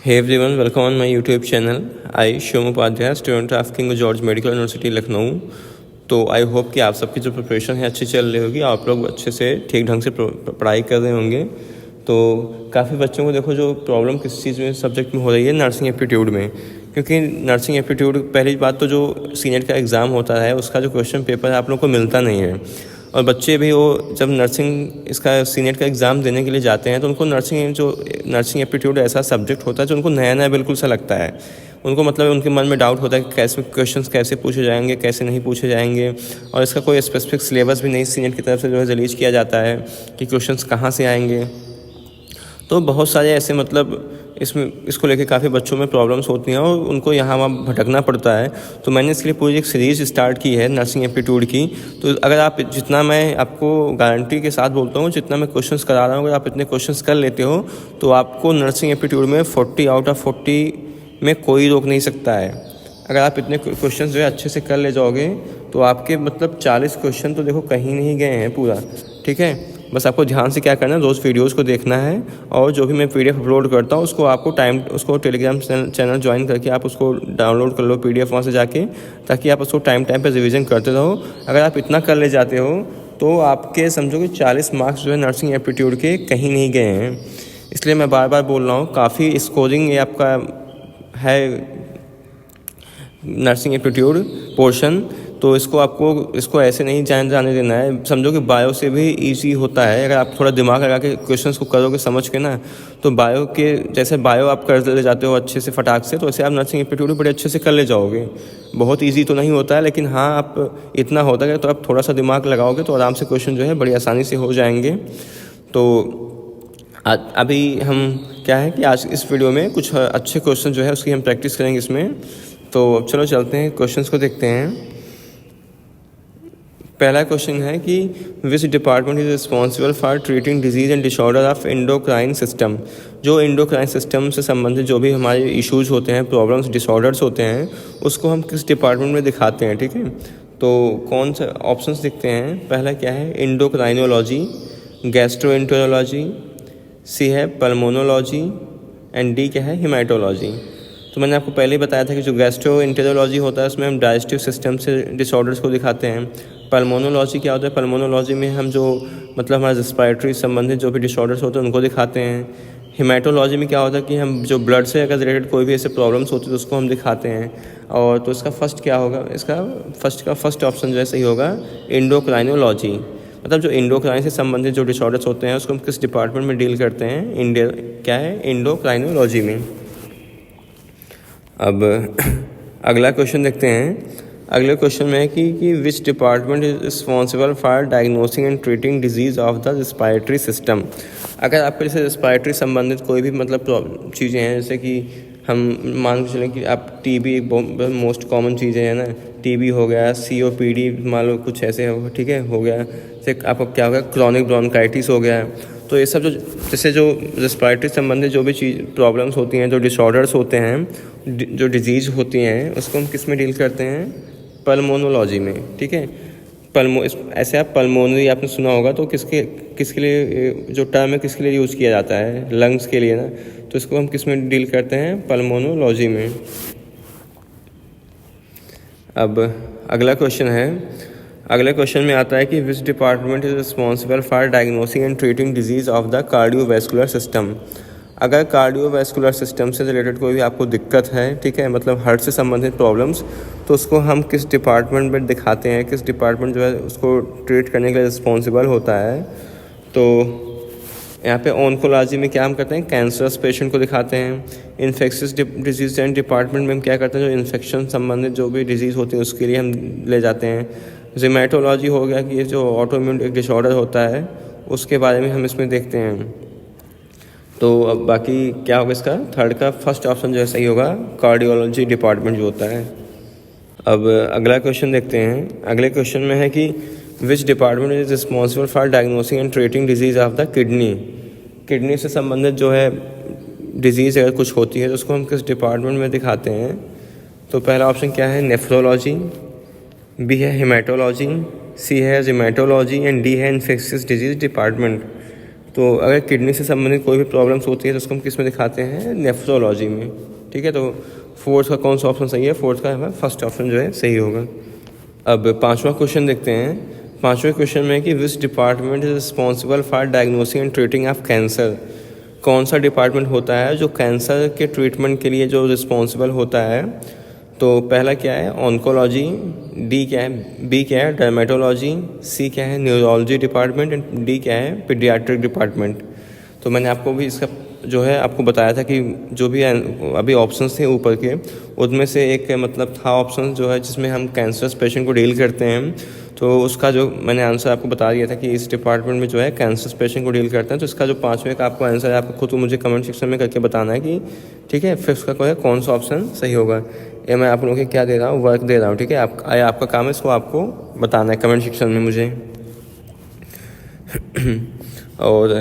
Hey everyone, welcome on my YouTube channel. I Shom Upadhyay, student of King George Medical University Lucknow. तो I hope कि आप सबकी जो preparation है अच्छी चल रही होगी, आप लोग अच्छे से ठीक ढंग से पढ़ाई कर रहे होंगे। तो काफ़ी बच्चों को देखो जो प्रॉब्लम किस चीज़ में सब्जेक्ट में हो रही है, नर्सिंग एप्टीट्यूड में। क्योंकि नर्सिंग एप्टीट्यूड पहली बात तो जो सीनेट का एग्ज़ाम होता है उसका जो क्वेश्चन पेपर है आप लोग को मिलता नहीं है। और बच्चे भी वो जब नर्सिंग इसका सीनेट का एग्ज़ाम देने के लिए जाते हैं तो उनको नर्सिंग एप्टीट्यूड ऐसा सब्जेक्ट होता है जो उनको नया नया बिल्कुल सा लगता है। उनको मतलब उनके मन में डाउट होता है कि कैसे क्वेश्चंस कैसे पूछे जाएंगे, कैसे नहीं पूछे जाएंगे। और इसका कोई स्पेसिफिक सिलेबस भी नहीं सीनेट की तरफ से जो है रिलीज किया जाता है कि क्वेश्चंस कहाँ से आएंगे। तो बहुत सारे ऐसे मतलब इसको लेके काफ़ी बच्चों में प्रॉब्लम्स होती हैं और उनको यहाँ वहाँ भटकना पड़ता है। तो मैंने इसके लिए पूरी एक सीरीज़ स्टार्ट की है नर्सिंग एप्टीट्यूड की। तो अगर आप जितना मैं आपको गारंटी के साथ बोलता हूँ, जितना मैं क्वेश्चंस करा रहा हूँ, अगर आप इतने क्वेश्चंस कर लेते हो तो आपको नर्सिंग एप्टीट्यूड में 40 आउट ऑफ 40 में कोई रोक नहीं सकता है। अगर आप इतने क्वेश्चन जो है अच्छे से कर ले जाओगे तो आपके मतलब 40 क्वेश्चन तो देखो कहीं नहीं गए हैं पूरा। ठीक है, बस आपको ध्यान से क्या करना है, रोज़ वीडियोस को देखना है और जो भी मैं पीडीएफ अपलोड करता हूँ उसको टेलीग्राम चैनल ज्वाइन करके आप उसको डाउनलोड कर लो पीडीएफ वहाँ से जाके, ताकि आप उसको टाइम पे रिवीजन करते रहो। अगर आप इतना कर ले जाते हो तो आपके समझो कि 40 मार्क्स जो है नर्सिंग एप्टीट्यूड के कहीं नहीं गए हैं। इसलिए मैं बार बार बोल रहा हूँ, काफ़ी स्कोरिंग ये आपका है नर्सिंग एप्टीट्यूड पोर्शन। तो इसको ऐसे नहीं जाने देना है। समझो कि बायो से भी इजी होता है। अगर आप थोड़ा दिमाग लगा के क्वेश्चंस को करोगे समझ के ना, तो बायो के जैसे बायो आप कर ले जाते हो अच्छे से फटाक से, तो ऐसे आप नर्सिंग एप्टीट्यूड बड़े अच्छे से कर ले जाओगे। बहुत ईजी तो नहीं होता है, लेकिन हाँ आप इतना होता है तो आप थोड़ा सा दिमाग लगाओगे तो आराम से क्वेश्चन जो है बड़ी आसानी से हो जाएंगे। तो अभी हम क्या है कि आज इस वीडियो में कुछ अच्छे क्वेश्चन जो है उसकी हम प्रैक्टिस करेंगे इसमें। तो अब चलो चलते हैं क्वेश्चंस को देखते हैं। पहला क्वेश्चन है कि which department is responsible for treating disease and disorder of endocrine system. जो एंडोक्राइन सिस्टम से संबंधित जो भी हमारे इश्यूज होते हैं, प्रॉब्लम्स, डिसऑर्डर्स होते हैं, उसको हम किस डिपार्टमेंट में दिखाते हैं। ठीक है, तो कौन सा ऑप्शंस दिखते हैं। पहला क्या है, एंडोक्राइनोलॉजी, गैस्ट्रोएंटेरोलॉजी, सी है पल्मोनोलॉजी एंड डी क्या है, हिमेटोलॉजी। तो मैंने आपको पहले ही बताया था कि जो गैस्ट्रोएंटेरोलॉजी होता है उसमें हम डाइजेस्टिव सिस्टम से डिसऑर्डर्स को दिखाते हैं। पल्मोनोलॉजी क्या होता है, पल्मोनोलॉजी में हम जो मतलब हमारे रेस्पिरेटरी संबंधित जो भी डिसऑर्डर्स होते हैं उनको दिखाते हैं। हिमेटोलॉजी में क्या होता है कि हम जो ब्लड से अगर रिलेटेड कोई भी ऐसे प्रॉब्लम्स होती है तो उसको हम दिखाते हैं। और तो इसका फर्स्ट क्या होगा, इसका फर्स्ट ऑप्शन जो है सही होगा, एंडोक्राइनोलॉजी। मतलब जो एंडोक्राइन से संबंधित जो डिसऑर्डर्स होते हैं उसको हम किस डिपार्टमेंट में डील करते हैं, इंडिया क्या है, एंडोक्राइनोलॉजी में। अब अगला क्वेश्चन देखते हैं। अगले क्वेश्चन में है कि which department is responsible for diagnosing and treating disease of the respiratory system. अगर आपके जैसे रेस्पिरेटरी संबंधित कोई भी मतलब चीज़ें हैं, जैसे कि हम मान के चलें कि आप टीबी एक मोस्ट कॉमन चीज़ें हैं ना, टीबी हो गया, COPD मान लो कुछ ऐसे हो, ठीक है, हो गया। जैसे आपको क्या हो गया, क्रॉनिक ब्रोंकाइटिस हो गया। तो ये सब जैसे जो रेस्पिरेटरी संबंधित जो भी प्रॉब्लम्स होती हैं, जो डिसऑर्डर्स होते हैं, जो डिजीज़ होती हैं, उसको हम किस में डील करते हैं, पल्मोनोलॉजी में। ठीक है, ऐसे आप पल्मोनरी आपने सुना होगा, तो किसके लिए जो टर्म है किसके लिए यूज़ किया जाता है, लंग्स के लिए ना, तो इसको हम किस में डील करते हैं, पल्मोनोलॉजी में। अब अगला क्वेश्चन है, अगले क्वेश्चन में आता है कि which department is responsible for diagnosing and treating disease of the cardiovascular system. अगर कार्डियोवैस्कुलर सिस्टम से रिलेटेड कोई भी आपको दिक्कत है, ठीक है, मतलब हार्ट से संबंधित प्रॉब्लम्स, तो उसको हम किस डिपार्टमेंट में दिखाते हैं, किस डिपार्टमेंट जो है उसको ट्रीट करने के लिए रिस्पॉन्सिबल होता है। तो यहाँ पे ऑन्कोलॉजी में क्या हम करते हैं, कैंसरस पेशेंट को दिखाते हैं। इन्फेक्शियस डिजीज एंड डिपार्टमेंट में हम क्या करते हैं, जो इन्फेक्शन संबंधित जो भी डिजीज़ होती है उसके लिए हम ले जाते हैं। रिमेटोलॉजी हो गया कि ये जो ऑटोइम्यून डिसऑर्डर होता है उसके बारे में हम इसमें देखते हैं। तो अब बाकी क्या होगा, इसका थर्ड का फर्स्ट ऑप्शन जो है सही होगा, कार्डियोलॉजी डिपार्टमेंट जो होता है। अब अगला क्वेश्चन देखते हैं। अगले क्वेश्चन में है कि which department is responsible for diagnosing and treating disease of the kidney. Kidney से संबंधित जो है डिजीज़ अगर कुछ होती है तो उसको हम किस डिपार्टमेंट में दिखाते हैं। तो पहला ऑप्शन क्या है, नेफ्रोलॉजी, बी है हिमेटोलॉजी, सी है रिमेटोलॉजी एंड डी है इन्फेक्शियस डिजीज डिपार्टमेंट। तो अगर किडनी से संबंधित कोई भी प्रॉब्लम्स होती है तो उसको हम किस में दिखाते हैं, नेफ्रोलॉजी में, ठीक है। तो फोर्थ का कौन सा ऑप्शन सही है, फोर्थ का फर्स्ट ऑप्शन जो है सही होगा। अब पांचवा क्वेश्चन देखते हैं। पांचवें क्वेश्चन में कि which department is responsible for diagnosing and treating of cancer. कौन सा डिपार्टमेंट होता है जो कैंसर के ट्रीटमेंट के लिए जो रिस्पॉन्सिबल होता है। तो पहला क्या है, ऑन्कोलॉजी, डी क्या है, बी क्या है, डर्मेटोलॉजी, सी क्या है, न्यूरोलॉजी डिपार्टमेंट, एंड डी क्या है, पीडियाट्रिक डिपार्टमेंट। तो मैंने आपको भी इसका जो है आपको बताया था कि जो भी अभी ऑप्शंस थे ऊपर के, उनमें से एक मतलब था ऑप्शन जो है जिसमें हम कैंसर पेशेंट को डील करते हैं। तो उसका जो मैंने आंसर आपको बता दिया था कि इस डिपार्टमेंट में जो है कैंसर पेशेंट को डील करते हैं। तो इसका जो पाँचवें का आपको आंसर है आपको खुद मुझे कमेंट सेक्शन में करके बताना है कि ठीक है फिफ्थ का कोई कौन सा ऑप्शन सही होगा। ये मैं आप लोगों को क्या दे रहा हूँ, वर्क दे रहा हूँ, ठीक है। आपका काम है इसको आपको बताना है कमेंट सेक्शन में मुझे। और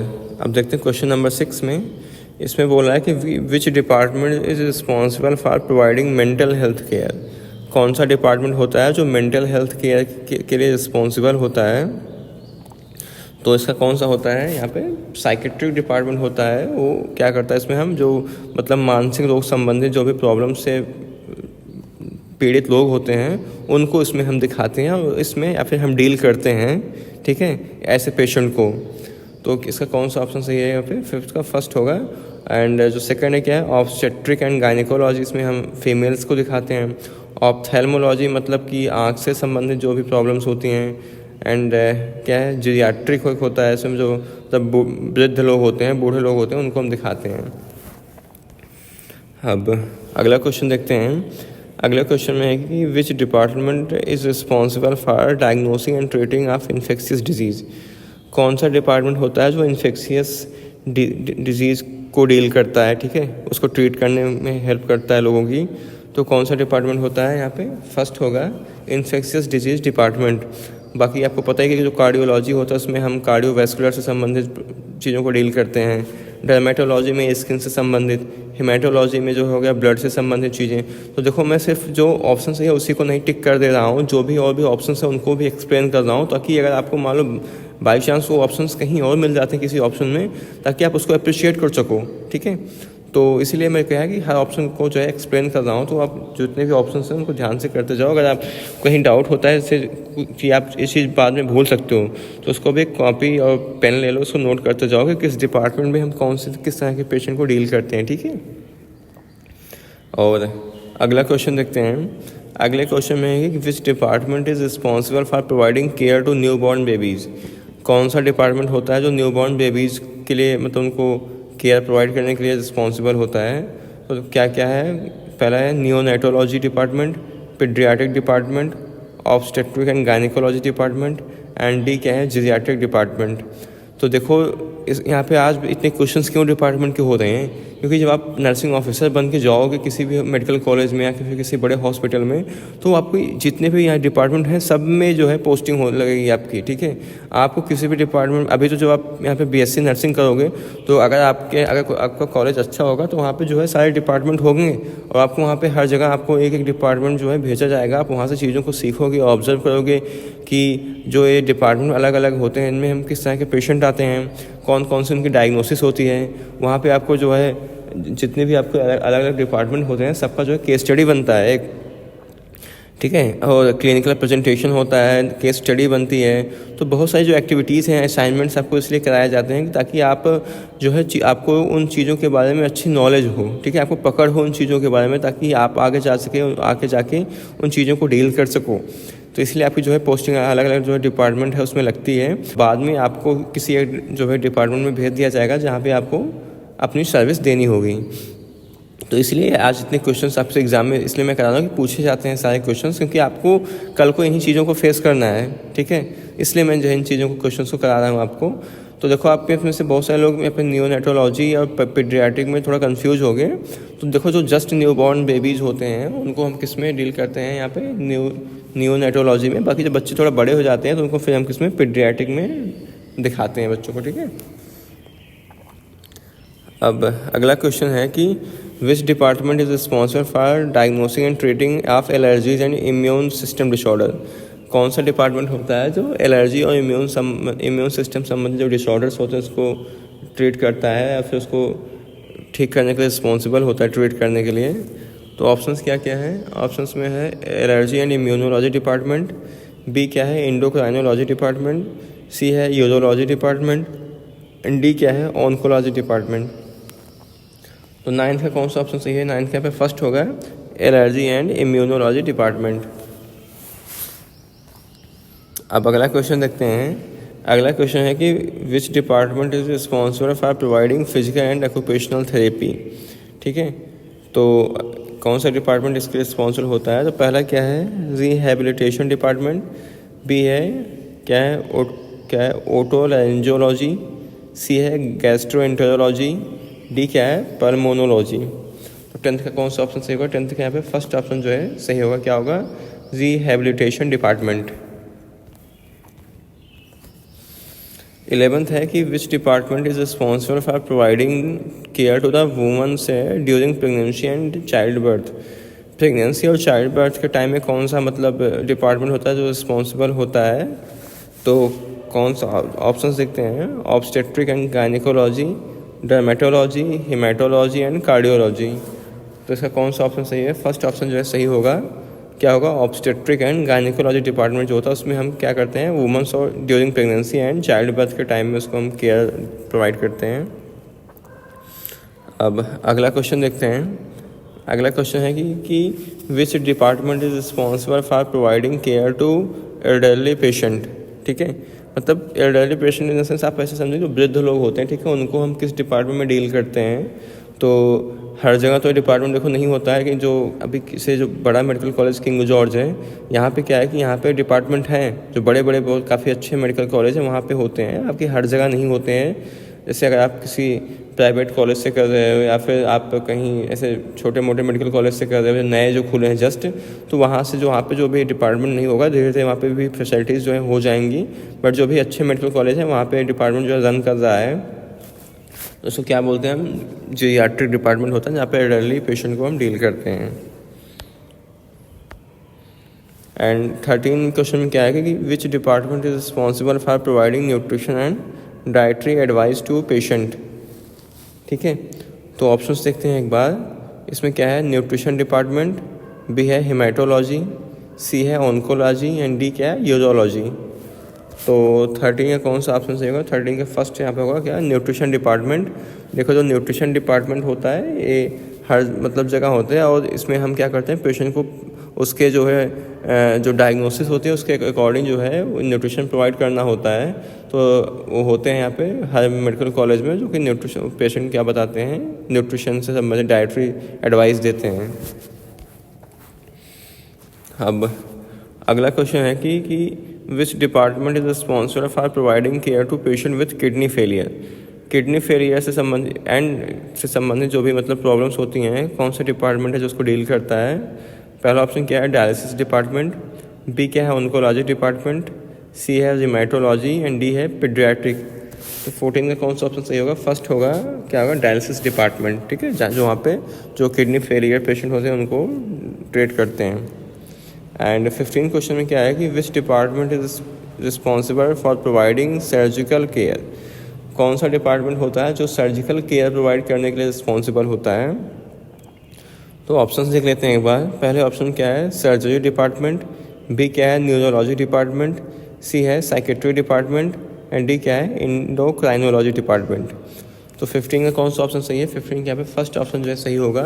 अब देखते हैं क्वेश्चन नंबर 6 में। इसमें बोल रहा है कि which department is responsible for providing mental health care. कौन सा डिपार्टमेंट होता है जो मेंटल हेल्थ केयर के लिए रिस्पॉन्सिबल होता है। तो इसका कौन सा होता है, यहाँ पे साइकेट्रिक डिपार्टमेंट होता है। वो क्या करता है, इसमें हम जो मतलब मानसिक रोग संबंधित जो भी प्रॉब्लम से पीड़ित लोग होते हैं उनको इसमें हम दिखाते हैं और इसमें या फिर हम डील करते हैं, ठीक है, ऐसे पेशेंट को। तो इसका कौन सा ऑप्शन सही है, यहाँ पे फिफ्थ का फर्स्ट होगा। एंड जो सेकंड है क्या है, ऑब्स्टेट्रिक एंड गायनिकोलॉजी, इसमें हम फीमेल्स को दिखाते हैं। ऑप्थेल्मोलॉजी मतलब कि आँख से संबंधित जो भी प्रॉब्लम्स होती हैं। एंड क्या है, जीरियाट्रिक होता है, इसमें जो मतलब वृद्ध लोग होते हैं, बूढ़े लोग होते हैं, उनको हम दिखाते हैं। अब अगला क्वेश्चन देखते हैं। अगला क्वेश्चन में है कि which department is responsible for diagnosing and treating of infectious disease. कौन सा डिपार्टमेंट होता है जो इन्फेक्शियस डिजीज़ को डील करता है, ठीक है, उसको ट्रीट करने में हेल्प करता है लोगों की। तो कौन सा डिपार्टमेंट होता है, यहाँ पे फर्स्ट होगा इन्फेक्शियस डिजीज़ डिपार्टमेंट। बाकी आपको पता है कि जो कार्डियोलॉजी होता है उसमें हम कार्डियोवैस्कुलर से संबंधित चीज़ों को डील करते हैं। डर्मेटोलॉजी में स्किन से संबंधित, हेमाटोलॉजी में जो हो गया ब्लड से संबंधित चीज़ें। तो देखो मैं सिर्फ जो ऑप्शन है उसी को नहीं टिक कर दे रहा हूँ, जो भी और भी ऑप्शन है उनको भी एक्सप्लेन कर रहा हूँ, ताकि अगर आपको मालूम बाई चांस वो ऑप्शंस कहीं और मिल जाते हैं किसी ऑप्शन में, ताकि आप उसको अप्रिशिएट कर सको, ठीक है। तो इसीलिए मैं कहा कि हर ऑप्शन को जो है एक्सप्लेन कर रहा हूँ। तो आप जितने भी ऑप्शन हैं उनको ध्यान से करते जाओ। अगर आप कहीं डाउट होता है इससे कि आप इस चीज़ बाद में भूल सकते हो, तो उसको भी एक कॉपी और पेन ले लो, उसको नोट करते जाओ कि किस डिपार्टमेंट में हम किस तरह के पेशेंट को डील करते हैं, ठीक है। और अगला क्वेश्चन देखते हैं। अगले क्वेश्चन में है कि which department is responsible for providing care to newborn babies. कौन सा डिपार्टमेंट होता है जो न्यू बॉर्न बेबीज़ के लिए मतलब उनको केयर प्रोवाइड करने के लिए रिस्पॉन्सिबल होता है। तो क्या क्या है, पहला है neonatology department, paediatric department, obstetric and gynaecology department, and D क्या है, जीरियाट्रिक डिपार्टमेंट। तो देखो इस यहाँ पे आज इतने क्वेश्चंस क्यों डिपार्टमेंट के हो रहे हैं, क्योंकि जब आप नर्सिंग ऑफिसर बन के जाओगे किसी भी मेडिकल कॉलेज में या फिर किसी बड़े हॉस्पिटल में, तो आपको जितने भी यहाँ डिपार्टमेंट हैं सब में जो है पोस्टिंग हो लगेगी आपकी, ठीक है। आपको किसी भी डिपार्टमेंट, अभी तो जब आप यहाँ पे बीएससी नर्सिंग करोगे तो अगर आपका कॉलेज अच्छा होगा तो वहाँ पर जो है सारे डिपार्टमेंट होंगे और आपको वहाँ पर हर जगह आपको एक एक डिपार्टमेंट जो है भेजा जाएगा। आप वहाँ से चीज़ों को सीखोगे, ऑब्जर्व करोगे कि जो ये डिपार्टमेंट अलग अलग होते हैं इनमें हम किस तरह के पेशेंट आते हैं, कौन कौन सी उनकी डायग्नोसिस होती है। वहाँ पे आपको जो है जितने भी आपको अलग अलग डिपार्टमेंट होते हैं सबका जो है केस स्टडी बनता है एक, ठीक है, और क्लिनिकल प्रेजेंटेशन होता है, केस स्टडी बनती है। तो बहुत सारी जो एक्टिविटीज़ हैं, असाइनमेंट्स आपको इसलिए कराए जाते हैं ताकि आप जो है आपको उन चीज़ों के बारे में अच्छी नॉलेज हो, ठीक है, आपको पकड़ हो उन चीज़ों के बारे में, ताकि आप आगे जाके उन चीज़ों को डील कर सको। तो इसलिए आपकी जो है पोस्टिंग अलग अलग जो है डिपार्टमेंट है उसमें लगती है। बाद में आपको किसी एक जो है डिपार्टमेंट में भेज दिया जाएगा जहाँ पे आपको अपनी सर्विस देनी होगी। तो इसलिए आज इतने क्वेश्चंस आपसे एग्जाम में इसलिए मैं करा रहा हूँ कि पूछे जाते हैं सारे क्वेश्चंस, क्योंकि आपको कल को इन्हीं चीज़ों को फेस करना है, ठीक है। इसलिए मैं जो है इन चीज़ों को क्वेश्चंस को करा रहा हूँ आपको। तो देखो आपके में से बहुत सारे लोग अपने नियोनेटोलॉजी और पीडियाट्रिक में थोड़ा कंफ्यूज हो गए। तो देखो जो जस्ट न्यू बॉर्न बेबीज़ होते हैं उनको हम किस में डील करते हैं, यहाँ पे नियोनेटोलॉजी में। बाकी जब बच्चे थोड़ा बड़े हो जाते हैं तो उनको फिर हम किस में, पीडियाट्रिक में दिखाते हैं बच्चों को, ठीक है। अब अगला क्वेश्चन है कि which department is responsible for diagnosing and treating of allergies and immune system disorder. कौन सा डिपार्टमेंट होता है जो एलर्जी और इम्यून सिस्टम संबंधी जो डिसऑर्डर्स होते हैं उसको ट्रीट करता है या फिर उसको ठीक करने के लिए रिस्पॉन्सिबल होता है ट्रीट करने के लिए। तो ऑप्शंस क्या क्या हैं? ऑप्शंस में है allergy and immunology department, B क्या है एंडोक्राइनोलॉजी डिपार्टमेंट, सी है यूरोलॉजी डिपार्टमेंट एंड डी क्या है ऑन्कोलॉजी डिपार्टमेंट। तो 9th का कौन सा ऑप्शन सही है? 9th का पे फर्स्ट होगा एलर्जी एंड इम्यूनोलॉजी डिपार्टमेंट। अब अगला क्वेश्चन देखते हैं। अगला क्वेश्चन है कि which department is responsible for providing physical and occupational therapy. ठीक है, तो कौन सा डिपार्टमेंट इसके रिस्पॉन्सिबल होता है? तो पहला क्या है रिहैबिलिटेशन डिपार्टमेंट, बी है क्या है ओटोलैरिंजियोलॉजी, सी है गैस्ट्रोएंटेरोलॉजी, डी क्या है पल्मोनोलॉजी। तो 10th का कौन सा ऑप्शन सही होगा? 10th का यहाँ पे फर्स्ट ऑप्शन जो है सही होगा, क्या होगा रिहैबिलिटेशन डिपार्टमेंट। 11th है कि which department is responsible for providing care to the woman से during pregnancy and child birth. Pregnancy और चाइल्ड बर्थ के टाइम में कौन सा मतलब डिपार्टमेंट होता है जो रिस्पॉन्सिबल होता है? तो कौन सा ऑप्शंस देखते हैं। Obstetric and gynaecology, dermatology, haematology and cardiology. तो इसका कौन सा ऑप्शन सही है? फर्स्ट ऑप्शन जो है सही होगा, क्या होगा ऑब्स्टेट्रिक एंड गायनिकोलॉजी डिपार्टमेंट जो होता है उसमें हम क्या करते हैं वुमेन्स और during pregnancy and child birth के टाइम में उसको हम केयर प्रोवाइड करते हैं। अब अगला क्वेश्चन देखते हैं। अगला क्वेश्चन है कि which department is responsible for providing care to elderly patient. ठीक है, मतलब elderly patient in the sense आप ऐसे समझिए जो वृद्ध लोग होते हैं, ठीक है, उनको हम किस डिपार्टमेंट में डील करते हैं। तो हर जगह तो डिपार्टमेंट देखो नहीं होता है कि जो अभी से जो बड़ा मेडिकल कॉलेज किंग जॉर्ज है, यहाँ पे क्या है कि यहाँ पे डिपार्टमेंट हैं जो बड़े बड़े बहुत काफ़ी अच्छे मेडिकल कॉलेज हैं वहाँ पे होते हैं, आपकी हर जगह नहीं होते हैं। जैसे अगर आप किसी प्राइवेट कॉलेज से कर रहे हो या फिर आप कहीं ऐसे छोटे मोटे मेडिकल कॉलेज से कर रहे हो नए जो खुले हैं जस्ट, तो वहाँ से जो वहाँ पे जो भी डिपार्टमेंट नहीं होगा धीरे धीरे वहाँ पे भी फैसिलिटीज़ जो है हो जाएंगी। बट जो भी अच्छे मेडिकल कॉलेज हैं वहाँ पे डिपार्टमेंट जो है रन कर रहा है उसको क्या बोलते हैं हम जीरियाट्रिक डिपार्टमेंट होता है जहाँ पे एल्डरली पेशेंट को हम डील करते हैं। एंड 13 क्वेश्चन में क्या है कि which department is responsible for providing nutrition and dietary advice to patient. ठीक है, तो ऑप्शंस देखते हैं एक बार। इसमें क्या है न्यूट्रिशन डिपार्टमेंट, बी है हेमाटोलॉजी, सी है ऑन्कोलॉजी एंड डी क्या है यूरोलॉजी। तो 13 का कौन सा ऑप्शन सही होगा? 13 का फर्स्ट यहाँ पे होगा क्या न्यूट्रिशन डिपार्टमेंट। देखो जो न्यूट्रिशन डिपार्टमेंट होता है ये हर मतलब जगह होते हैं और इसमें हम क्या करते हैं पेशेंट को उसके जो है जो डायग्नोसिस होती है उसके अकॉर्डिंग जो है न्यूट्रिशन प्रोवाइड करना होता है। तो वो होते हैं यहाँ पे हर मेडिकल कॉलेज में जो कि न्यूट्रिशन पेशेंट क्या बताते हैं न्यूट्रिशन से संबंधित डाइटरी एडवाइस देते हैं। अब अगला क्वेश्चन है कि which department is responsible for providing care to patient with kidney failure. Kidney failure से संबंधित जो भी मतलब प्रॉब्लम्स होती हैं कौन सा डिपार्टमेंट है जो उसको डील करता है? पहला ऑप्शन क्या है डायलिसिस डिपार्टमेंट, बी क्या है ऑन्कोलॉजी डिपार्टमेंट, सी है रिमेटोलॉजी एंड डी है पीडियाट्रिक। तो 14 का कौन सा ऑप्शन सही होगा? फर्स्ट होगा क्या होगा डायलिसिस डिपार्टमेंट। ठीक है, जो वहाँ पे जो किडनी फेलियर पेशेंट होते हैं उनको ट्रीट करते हैं। एंड 15 क्वेश्चन में क्या है कि which department is responsible for providing surgical care. कौन सा डिपार्टमेंट होता है जो सर्जिकल केयर प्रोवाइड करने के लिए रिस्पॉन्सिबल होता है? तो ऑप्शंस देख लेते हैं एक बार। पहले ऑप्शन क्या है सर्जरी डिपार्टमेंट, बी क्या है न्यूरोलॉजी डिपार्टमेंट, सी है साइकेट्री डिपार्टमेंट एंड डी क्या है एंडोक्राइनोलॉजी डिपार्टमेंट। तो 15 का कौन सा ऑप्शन सही है? 15 के यहाँ पे फर्स्ट ऑप्शन जो है सही होगा,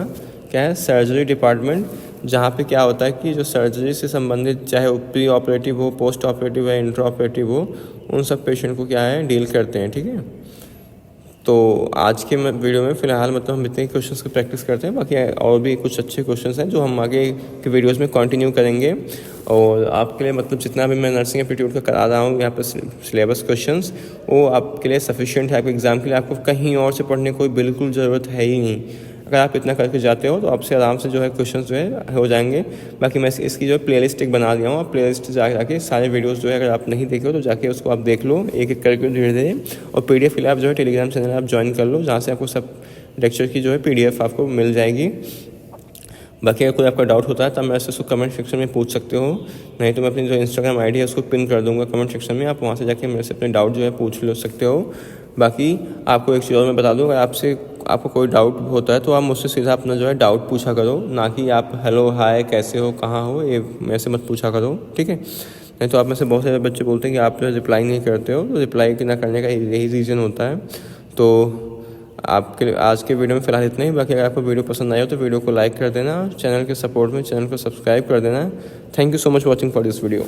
क्या है सर्जरी डिपार्टमेंट, जहाँ पे क्या होता है कि जो सर्जरी से संबंधित चाहे प्री ऑपरेटिव हो, पोस्ट ऑपरेटिव है, इंट्रा ऑपरेटिव हो, उन सब पेशेंट को क्या है डील करते हैं। ठीक है, तो आज के वीडियो में फ़िलहाल मतलब हम इतने क्वेश्चंस की प्रैक्टिस करते हैं, बाकी और भी कुछ अच्छे क्वेश्चंस हैं जो हम आगे के वीडियोस में कंटिन्यू करेंगे। और आपके लिए मतलब जितना भी मैं नर्सिंग एप्टीट्यूड का करा रहा हूँ यहाँ पर सिलेबस क्वेश्चंस वो आपके लिए सफिशिएंट है। आपके एग्ज़ाम के लिए आपको कहीं और से पढ़ने की कोई बिल्कुल ज़रूरत है ही नहीं। अगर आप इतना करके जाते हो तो आपसे आराम से जो है क्वेश्चंस जो है हो जाएंगे। बाकी मैं इसकी जो प्लेलिस्ट एक बना दिया हूँ, आप प्लेलिस्ट जाके सारे वीडियोस जो है अगर आप नहीं देखे हो तो जाके उसको आप देख लो एक एक करके धीरे धीरे। और PDF के लिए आप जो है टेलीग्राम चैनल आप ज्वाइन कर लो, जहाँ से आपको सब लेक्चर की जो है PDF आपको मिल जाएगी। बाकी अगर कोई आपका डाउट होता है तो मेरे से उसको कमेंट सेक्शन में पूछ सकते हो, नहीं तो मैं अपनी जो इंस्टाग्राम आईडी है उसको पिन कर दूंगा कमेंट सेक्शन में, आप वहाँ से जाके मेरे से अपने डाउट जो है पूछ ले सकते हो। बाकी आपको एक चीज़ और मैं बता दूँ, अगर आपको कोई डाउट होता है तो आप मुझसे सीधा अपना जो है डाउट पूछा करो, ना कि आप हेलो हाय कैसे हो कहाँ हो ये मेरे से मत पूछा करो, ठीक है। नहीं तो आप में से बहुत सारे बच्चे बोलते हैं कि आप जो रिप्लाई नहीं करते हो, तो रिप्लाई ना करने का यही रीज़न होता है। तो आपके आज के वीडियो में फ़िलहाल इतना ही। बाकी अगर आपको वीडियो पसंद आया हो तो वीडियो को लाइक कर देना, चैनल के सपोर्ट में चैनल को सब्सक्राइब कर देना। Thank you so much watching for this video.